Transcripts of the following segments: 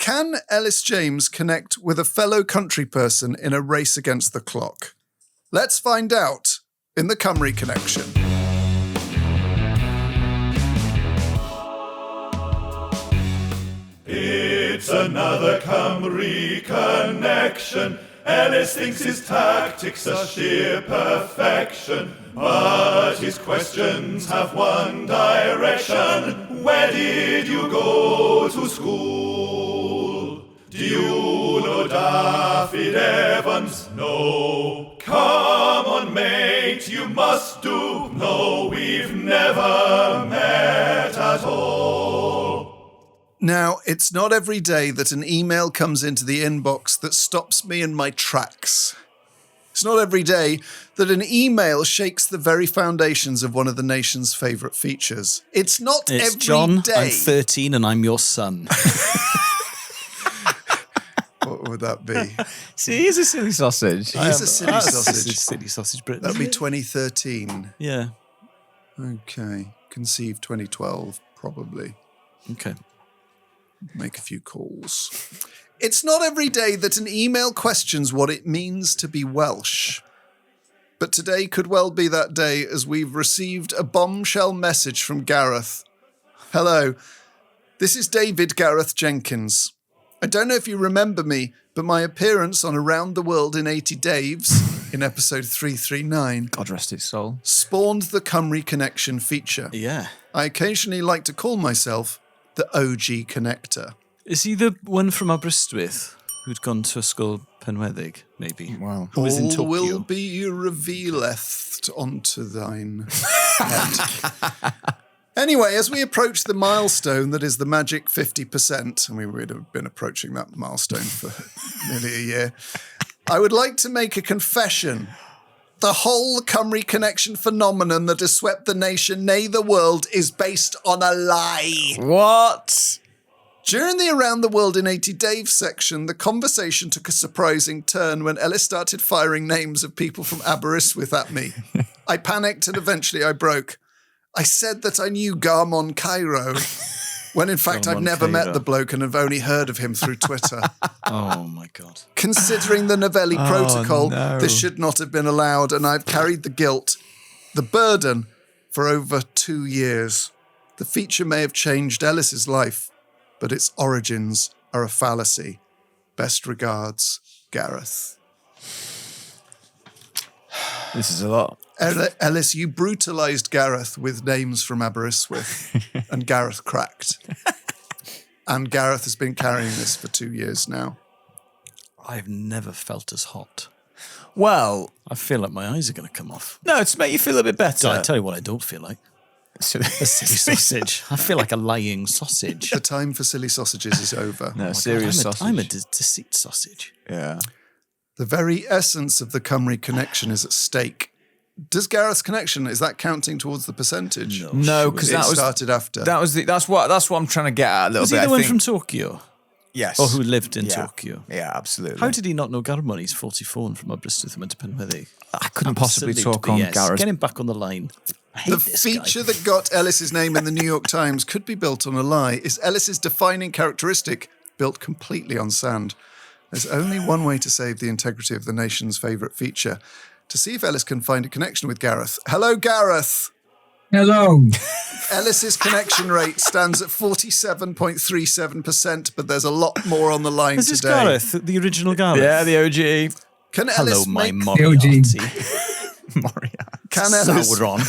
Can Elis James connect with a fellow country person in a race against the clock? Let's find out in the Cymru Connection. It's another Camry connection. Elis thinks his tactics are sheer perfection, but his questions have one direction. Where did you go to school? Do you know Daffyd Evans? No. Come on, mate, you must do. No, we've never met at all. Now, it's not every day that an email comes into the inbox that stops me in my tracks. It's not every day that an email shakes the very foundations of one of the nation's favourite features. It's not It's every John, day. I'm 13 and I'm your son. What would that be? See, he's a silly sausage. He's a silly sausage. Silly sausage Britain. That'd be 2013. Yeah. Okay. Conceived 2012, probably. Okay. Make a few calls. It's not every day that an email questions what it means to be Welsh. But today could well be that day, as we've received a bombshell message from Gareth. Hello, this is David Gareth Jenkins. I don't know if you remember me, but my appearance on Around the World in 80 Daves in episode 339 God rest its soul. spawned the Cymru Connection feature. Yeah. I occasionally like to call myself the OG connector. Is he the one from Aberystwyth who'd gone to a school Penweddig, maybe? Wow. Who was in All Tokyo? will be revealeth unto thine head. Anyway, as we approach the milestone that is the magic 50%, and we would have been approaching that milestone for nearly a year, I would like to make a confession. The whole Cymru Connection phenomenon that has swept the nation, nay the world, is based on a lie. What? During the Around the World in 80 Days section, the conversation took a surprising turn when Elis started firing names of people from Aberystwyth at me. I panicked and eventually I broke. I said that I knew Garmon Cairo, when in fact I've Garmon never met Cairo. the bloke and have only heard of him through Twitter. Oh, my God. Considering the Novelli protocol, no. this should not have been allowed, and I've carried the guilt, the burden, for over 2 years. The feature may have changed Elis's life, but its origins are a fallacy. Best regards, Gareth. This is a lot. Elis, you brutalised Gareth with names from Aberystwyth, and Gareth cracked. And Gareth has been carrying this for 2 years now. I've never felt as hot. Well, I feel like my eyes are going to come off. no, to make you feel a bit better. I tell you what I don't feel like. A silly sausage. I feel like a lying sausage. The time for silly sausages is over. No, Oh my serious God, sausage. I'm a deceit sausage. Yeah. The very essence of the Cymru Connection is at stake. Does Gareth's connection, is that counting towards the percentage? No, because It that was started after. that's what I'm trying to get at a little Was bit. he the I one think. from Tokyo? Yes. Or who lived in Yeah. Tokyo? Yeah, absolutely. How did he not know Garmon? He's 44 and from Aberystwyth and went to Penweddig. I couldn't possibly Absolute talk on BS. Gareth? Get him back on the line. I hate The this feature guy. that got Elis's name in the New York Times could be built on a lie. Is Elis's defining characteristic built completely on sand? There's only one way to save the integrity of the nation's favourite feature. To see if Elis can find a connection with Gareth. Hello, Gareth. Hello. Elis's connection rate stands at 47.37%, but there's a lot more on the line Is this today. Gareth, the original Gareth? Yeah, the OG. Can Hello, Elis my make, Moriarty. Moriarty. can Elis, Sauron.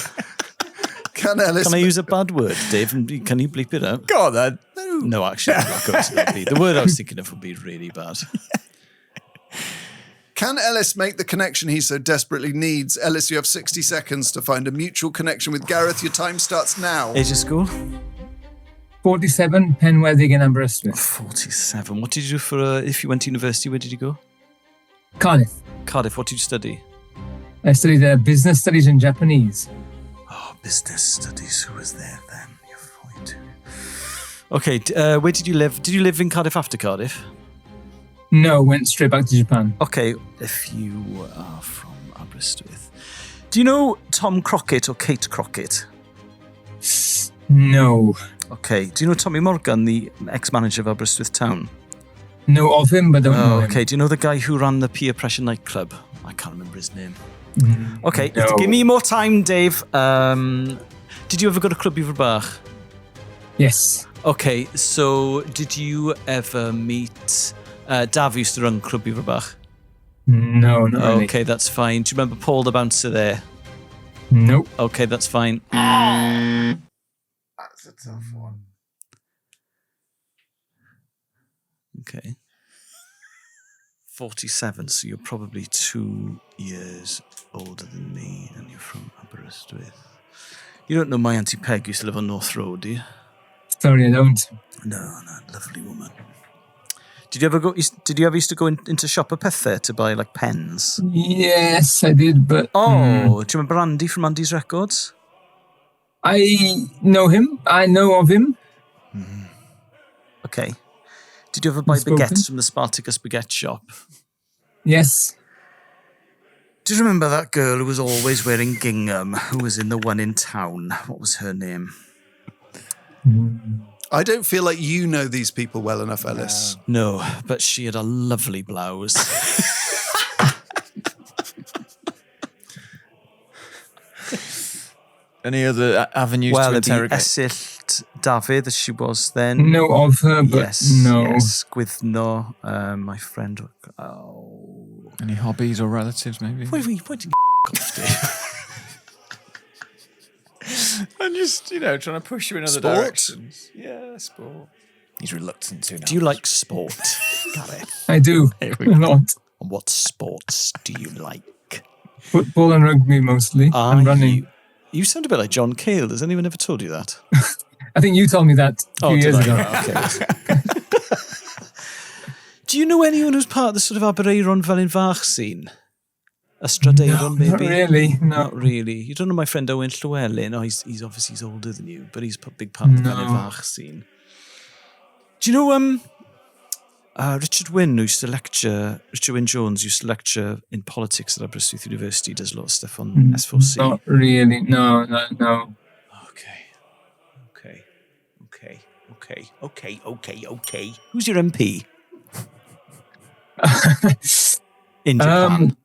can Elis Can I use a bad word, Dave? And can you bleep it out? Go on then. No, actually, I'm not going to bleep. The word I was thinking of would be really bad. Can Elis make the connection he so desperately needs? Elis, you have 60 seconds to find a mutual connection with Gareth. Your time starts now. Age of school? 47, Penweddig in Aberystwyth. 47. What did you do for, if you went to university, where did you go? Cardiff. Cardiff, what did you study? I studied business studies in Japanese. Oh, business studies. Who was there then? You're 42. Okay, where did you live? Did you live in Cardiff after Cardiff? No, went straight back to Japan. Okay, if you are from Aberystwyth. Do you know Tom Crockett or Kate Crockett? No. Okay, do you know Tommy Morgan, the ex-manager of Aberystwyth Town? Know of him, but don't know him. Okay, do you know the guy who ran the Peer Pressure nightclub? I can't remember his name. Okay, No. give me more time, Dave. Did you ever go to Clwb Iwerddach? Yes. Okay, so did you ever meet... Dav used to run Clwb Iwerddach. No, not really. Okay, that's fine. Do you remember Paul the bouncer there? Nope. Okay, that's fine. That's a tough one. Okay. 47, so you're probably 2 years older than me, and you're from Aberystwyth. You don't know my Auntie Peg used to live on North Road, do you? Sorry, I don't. No, lovely woman. Did you ever used to go into Shop a Pethe to buy like pens? Yes, I did, but... Do you remember Andy from Andy's Records? I know him. I know of him. Okay. Did you ever buy Spoken? baguettes from the Spartacus baguette shop? Yes. Do you remember that girl who was always wearing gingham, who was in the one in town? What was her name? I don't feel like you know these people well enough, Elis. No, but she had a lovely blouse. Any other avenues Well, to it'd be interrogate? Esyll Dafydd, as she was then. Know of her, but Yes, no. yes. Gwyddno, my friend. Oh. Any hobbies or relatives, maybe? Why did you off, Dave? I'm just, trying to push you in other Sport? directions. Yeah, sport. He's reluctant to now. Do you like sport, Gareth? I do. A lot. And what sports do you like? Football and rugby mostly. And running. You sound a bit like John Cale. Has anyone ever told you that? I think you told me that a few years did ago. I? Okay. Do you know anyone who's part of the sort of Aberaeron Felinfach scene? Stradeiron, maybe? Not really, no. Not really. You don't know my friend Owen Llewellyn? No, he's obviously older than you, but he's a big part of the Felinfach scene. Do you know Richard Wynne Jones used to lecture in politics at Aberystwyth University, does a lot of stuff on S4C. Not really. No. Okay. Who's your MP? In Japan.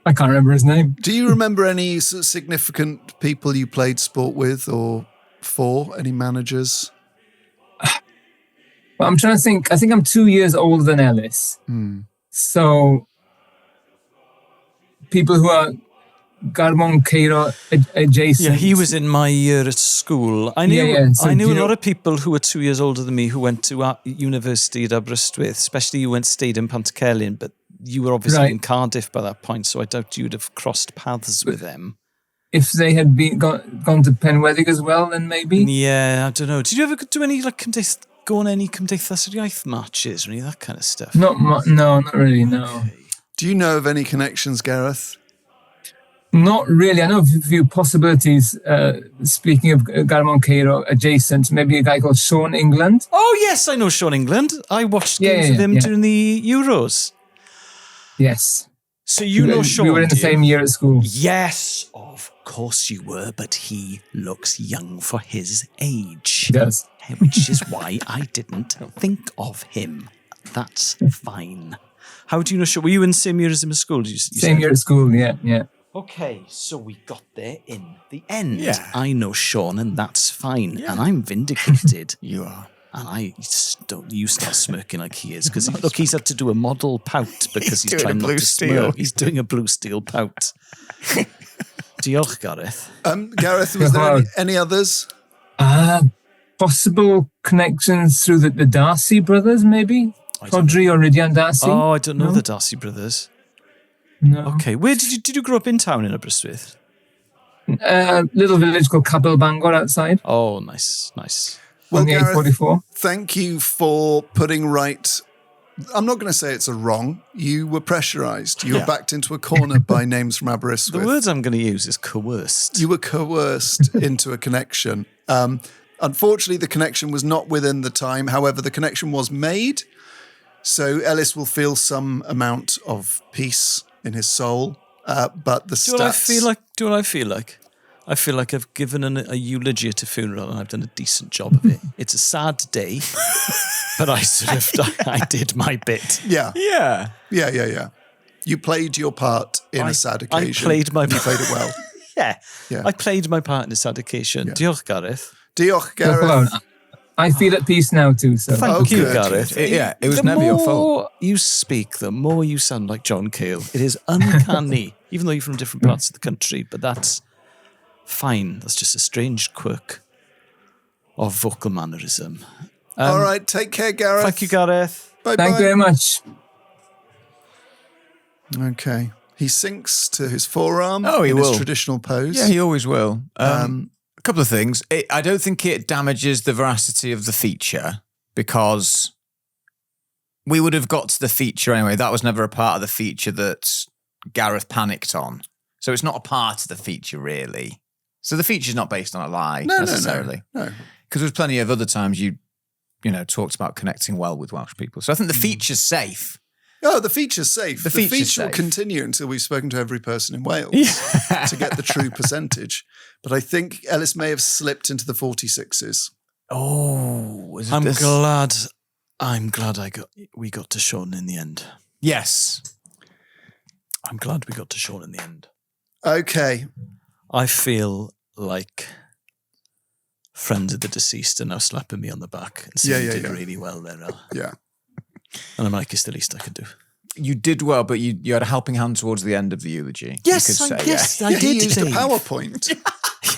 I can't remember his name. Do you remember any sort of significant people you played sport with or for? Any managers? Well, I'm trying to think. I think I'm 2 years older than Elis. So people who are Garmon Cairo adjacent. Yeah, he was in my year at school. I knew So I knew do a you lot know- of people who were 2 years older than me who went to university at Aberystwyth, especially you stayed in Pantycelyn, but you were obviously Right. in Cardiff by that point, so I doubt you'd have crossed paths with them. If they had gone to Penwethig as well, then maybe. Yeah, I don't know. Did you ever do any go on any Cymdeithas matches or any of that kind of stuff? No, not really. No, Do you know of any connections, Gareth? not really. I know of a few possibilities. Speaking of Garmon Cairo adjacent, maybe a guy called Sean England. Oh yes, I know Sean England. I watched games with him during the Euros. Yes. So you know Sean. We were in the do you? same year at school. Yes, of course you were, but he looks young for his age. He does. Which is why I didn't think of him. That's fine. How do you know Sean? Were you in the same year as him at school? Same year at school, yeah. Okay, so we got there in the end. Yeah. I know Sean, and that's fine. And I'm vindicated. You are. And you start smirking like he is, because look, he's had to do a model pout because he's doing trying a not blue to steel. smirk. He's doing a blue steel pout. Diolch, Gareth. Gareth, was there any others? Possible connections through the Darcy brothers, maybe? Todri or Rydian Darcy? Oh, I don't know the Darcy brothers. No. Okay, where did you grow up in town in Aberystwyth? Little village called Cabell Bangor outside. Oh, nice. Well, On the Gareth, A44. thank you for putting right. I'm not going to say it's a wrong. You were pressurised. You were backed into a corner by names from Aberystwyth. The words I'm going to use is coerced. You were coerced into a connection. Unfortunately, the connection was not within the time. However, the connection was made. So Elis will feel some amount of peace in his soul. But the stats... Do what I feel like? I feel like I've given a eulogy at a funeral and I've done a decent job of it. It's a sad day, but I did my bit. Yeah. Yeah. Yeah. You played your part in a sad occasion. I played my You played it well. Yeah. Yeah. I played my part in a sad occasion. Yeah. Diolch, Gareth. Diolch, Hold on. Gareth. I feel at peace now too. So Thank you, good. Gareth. It was the never your fault. more you speak, the more you sound like John Cale. It is uncanny, even though you're from different parts of the country, but that's fine. That's just a strange quirk of vocal mannerism. All right, take care, Gareth. Thank you, Gareth. Bye-bye. thank you very much. Okay. He sinks to his forearm He in will. his traditional pose. Yeah, he always will. A couple of things. I don't think it damages the veracity of the feature because we would have got to the feature anyway. That was never a part of the feature that Gareth panicked on. So it's not a part of the feature, really. So the feature's not based on a lie necessarily. No. Because there's plenty of other times you talked about connecting well with Welsh people. So I think the feature's safe. Oh, the feature's safe. The feature's feature will safe. continue until we've spoken to every person in Wales to get the true percentage. But I think Elis may have slipped into the 46s. Oh, is it I'm this? glad we got to Sean in the end. Yes. I'm glad we got to Sean in the end. Okay. I feel like friends of the deceased are now slapping me on the back and saying you did really well there, Al. Yeah. And I'm like, it's the least I could do. You did well, but you had a helping hand towards the end of the eulogy. Yes, you could say, yes, I Yeah, did. he used a Dave. PowerPoint.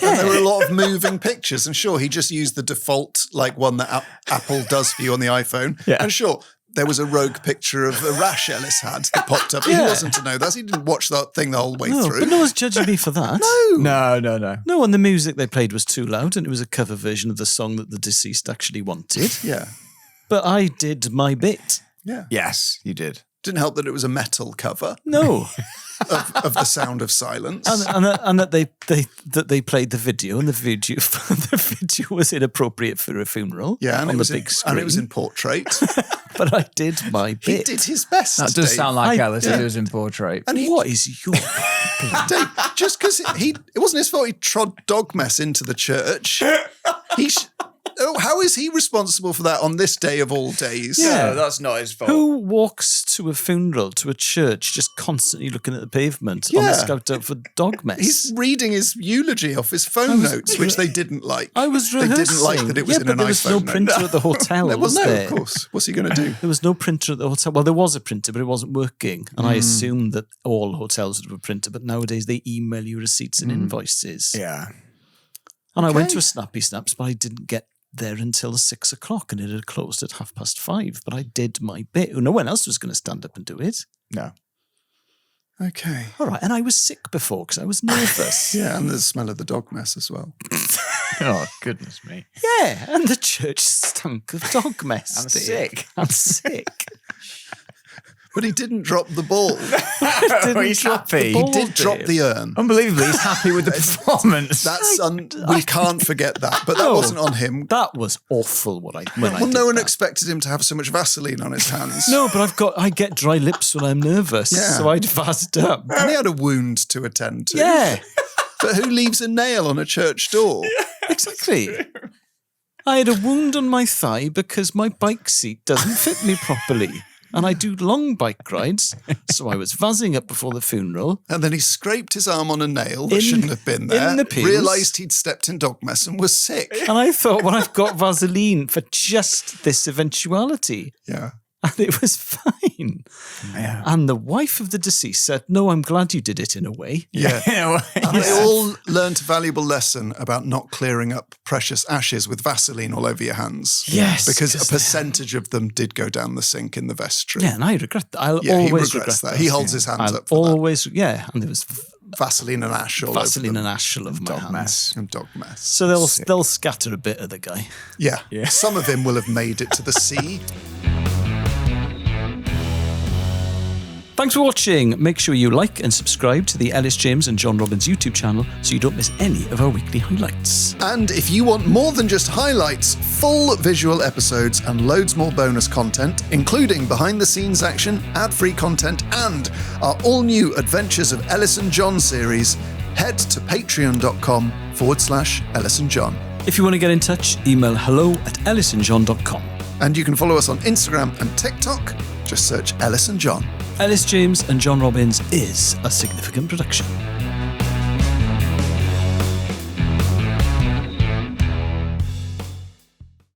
And there were a lot of moving pictures. And sure, he just used the default one that Apple does for you on the iPhone. Yeah. And sure, there was a rogue picture of a rash Elis had that popped up. He wasn't to know that. He didn't watch that thing the whole way No, through. but no one's judging me for that. No. No, and the music they played was too loud, and it was a cover version of the song that the deceased actually wanted. Yeah. But I did my bit. Yeah. Yes, you did. Didn't help that it was a metal cover No, of The Sound of Silence. and that they played the video, and the video was inappropriate for a funeral. Yeah, and on it was the big in, screen. and it was in portrait. But I did my He bit. did his best. That does Dave. sound like I- Elis if it was in portrait. And What is your? Dave, just because it wasn't his fault he trod dog mess into the church. How is he responsible for that on this day of all days? No, that's not his fault. Who walks to a funeral, to a church, just constantly looking at the pavement on the Yeah. scout out for dog mess? He's reading his eulogy off his phone notes, which they didn't like. I was They rehearsing. didn't like that it was in but an there was no iPhone note. printer at the hotel, was there? Of course. What's he going to do? There was no printer at the hotel. Well, there was a printer, but it wasn't working. And I assumed that all hotels would have a printer, but nowadays they email you receipts and invoices. Yeah. And I went to a Snappy Snaps, but I didn't get there until 6 o'clock, and it had closed at 5:30. But I did my bit. No one else was going to stand up and do it. No. Okay. All right, and I was sick before because I was nervous. Yeah, and the smell of the dog mess as well. Oh, goodness me. Yeah, and the church stunk of dog mess. I'm dear. sick. I'm sick. But he didn't drop the ball. Didn't He's drop the happy. ball, He did drop dear. the urn. Unbelievably, he's happy with the performance. We can't forget that. But that No. wasn't on him. That was awful. When I Well, did no one that. expected him to have so much Vaseline on his hands. No, but I get dry lips when I'm nervous, Yeah. so I'd vassed up. And he had a wound to attend to. Yeah, But who leaves a nail on a church door? exactly. I had a wound on my thigh because my bike seat doesn't fit me properly. And I do long bike rides, so I was vazzing up before the funeral. And then he scraped his arm on a nail that In- shouldn't have been there. in the pews. Realised he'd stepped in dog mess and was sick. And I thought, well, I've got Vaseline for just this eventuality. Yeah. And it was fine. Yeah. And the wife of the deceased said, no, I'm glad you did it in a way. Yeah. And they all learnt a valuable lesson about not clearing up precious ashes with Vaseline all over your hands. Yes, Because a 'cause percentage of them did go down the sink in the vestry. Yeah, and I regret that. I'll Yeah, he always regrets regret that. He holds his hands I'll up for that. always, yeah. And there was Vaseline and ash all Vaseline over and them. ash all over my hands. mess. And dog mess. So they'll scatter a bit of the guy. Yeah. Yeah. Some of him will have made it to the sea. Thanks for watching. Make sure you like and subscribe to the Elis James and John Robbins YouTube channel so you don't miss any of our weekly highlights. And if you want more than just highlights, full visual episodes and loads more bonus content, including behind-the-scenes action, ad-free content, and our all-new Adventures of Elis and John series, head to patreon.com/Elis and John. If you want to get in touch, email hello@elisandjohn.com. And you can follow us on Instagram and TikTok. Just search Elis and John. Elis James and John Robbins is a significant production.